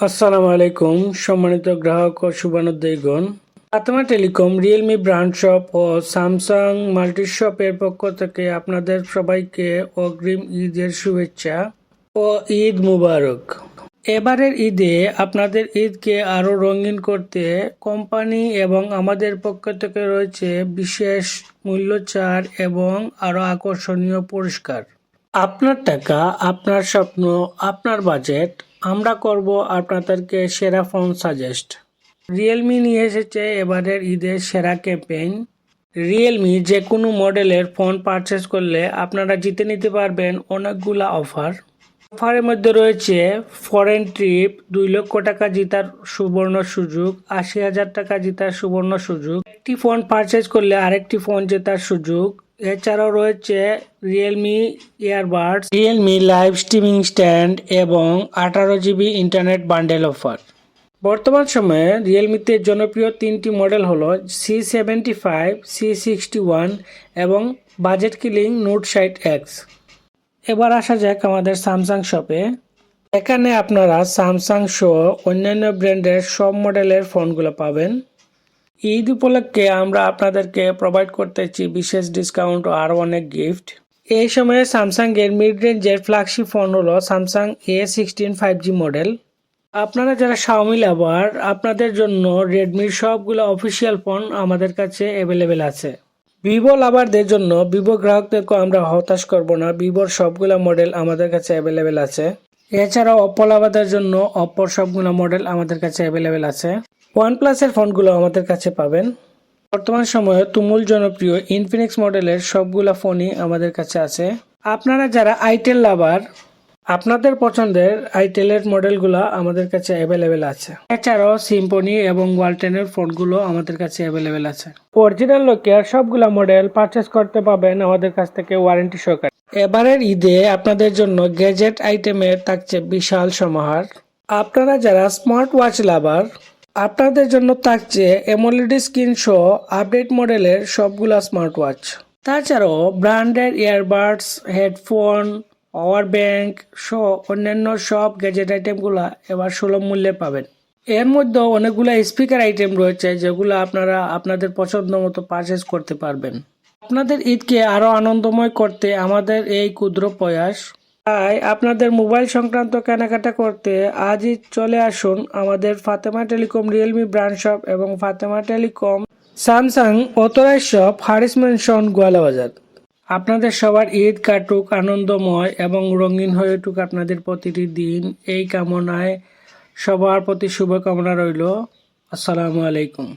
আসসালামু আলাইকুম সম্মানিত গ্রাহক ও শুভানুদ্দায়ীগণ। Fatema telecom, Realme brand shop ও স্যামসাং মাল্টি শপের পক্ষ থেকে আপনাদের সবাইকে অগ্রিম ঈদের শুভেচ্ছা ও ঈদ মুবারক। এবারের ঈদে আপনাদের ঈদকে আরও রঙিন করতে কোম্পানি এবং আমাদের পক্ষ থেকে রয়েছে বিশেষ মূল্য ছাড় এবং আরও আকর্ষণীয় পুরস্কার। আপনার টাকা, আপনার স্বপ্ন, আপনার বাজেট, আমরা করব আপনাদেরকে সেরা ফোন সাজেস্ট। রিয়েলমি নিয়ে এসেছে এবারের ঈদের সেরা ক্যাম্পেইন। রিয়েলমি যে কোনো মডেলের ফোন পারচেস করলে আপনারা জিতে নিতে পারবেন অনেকগুলা অফার। অফারের মধ্যে রয়েছে ফরেন ট্রিপ, 2 লক্ষ টাকা জেতার সুবর্ণ সুযোগ, 80,000 টাকা জেতার সুবর্ণ সুযোগ, একটি ফোন পারচেস করলে আরেকটি ফোন জেতার সুযোগ। এছাড়াও রয়েছে Realme earbuds, Realme live streaming stand এবং 18 GB ইন্টারনেট বান্ডেল অফার। বর্তমান সময়ে রিয়েলমিতে জনপ্রিয় 3টি মডেল হলো C75, C61 এবং বাজেট কিলিং নোট 60X। এবার আসা যাক আমাদের স্যামসাং শপে। এখানে আপনারা স্যামসাং সহ অন্যান্য ব্র্যান্ডের সব মডেলের ফোনগুলো পাবেন। ঈদ উপলক্ষে আমরা আপনাদেরকে প্রোভাইড করতেছি বিশেষ ডিসকাউন্ট ও আরও অনেক গিফট। এই সময়ে স্যামসাং এর মিড রেঞ্জের ফ্ল্যাগশিপ ফোন হলো স্যামসাং A16 5G মডেল। আপনারা যারা শাওমি লাভার, আপনাদের জন্য রেডমির সবগুলো অফিসিয়াল ফোন আমাদের কাছে অ্যাভেলেবেল আছে। ভিভো লাভারদের জন্য ভিভো গ্রাহকদেরকে আমরা হতাশ করব না, ভিভোর সবগুলো মডেল আমাদের কাছে অ্যাভেলেবেল আছে। এছাড়াও অপ্পো লাভারদের জন্য অপ্পোর সবগুলো মডেল আমাদের কাছে অ্যাভেলেবেল আছে। ওয়ানপ্লাসের ফোনগুলো আমাদের কাছে পাবেন। বর্তমান সময়ে তুমুল জনপ্রিয় ইনফিনিক্স মডেলের সবগুলো ফোনই আমাদের কাছে আছে। আপনারা যারা আইটেল লাভার, আপনাদের পছন্দের আইটেলের মডেলগুলো আমাদের কাছে অ্যাভেলেবেল আছে। এছাড়াও সিম্ফনি এবং ওয়ালটেনের ফোনগুলো আমাদের কাছে অ্যাভেলেবেল আছে। অরিজিনাল নোকিয়ার সবগুলো মডেল পারচেস করতে পাবেন আমাদের কাছ থেকে ওয়ারেন্টি সহকারে। এবারের ঈদে আপনাদের জন্য গ্যাজেট আইটেমের থাকছে বিশাল সমাহার। আপনারা যারা স্মার্ট ওয়াচ লাভার, আপনাদের জন্য থাকছে অ্যামোলেড স্ক্রিন সহ আপডেট মডেলের সবগুলা স্মার্ট ওয়াচ। তাছাড়াও ব্র্যান্ডের ইয়ারবাডস, হেডফোন, পাওয়ার ব্যাংক সহ অন্যান্য সব গ্যাজেট আইটেমগুলো এবার সুলভ মূল্যে পাবেন। এর মধ্যে অনেকগুলো স্পিকার আইটেম রয়েছে যেগুলো আপনারা আপনাদের পছন্দ মতো পারচেস করতে পারবেন। আপনাদের ঈদকে আরও আনন্দময় করতে আমাদের এই ক্ষুদ্র প্রয়াস। তাই আপনাদের মোবাইল সংক্রান্ত কেনাকাটা করতে আজই চলে আসুন আমাদের Fatema telecom Realme brand shop এবং Fatema telecom Samsung authorise shop, Haris mansion, Goalabazar. আপনাদের সবার ঈদ কাটুক আনন্দময় এবং রঙিন হয়ে উঠুক আপনাদের প্রতিটি দিন, এই কামনায় সবার প্রতি শুভকামনা রইল। আসসালামু আলাইকুম।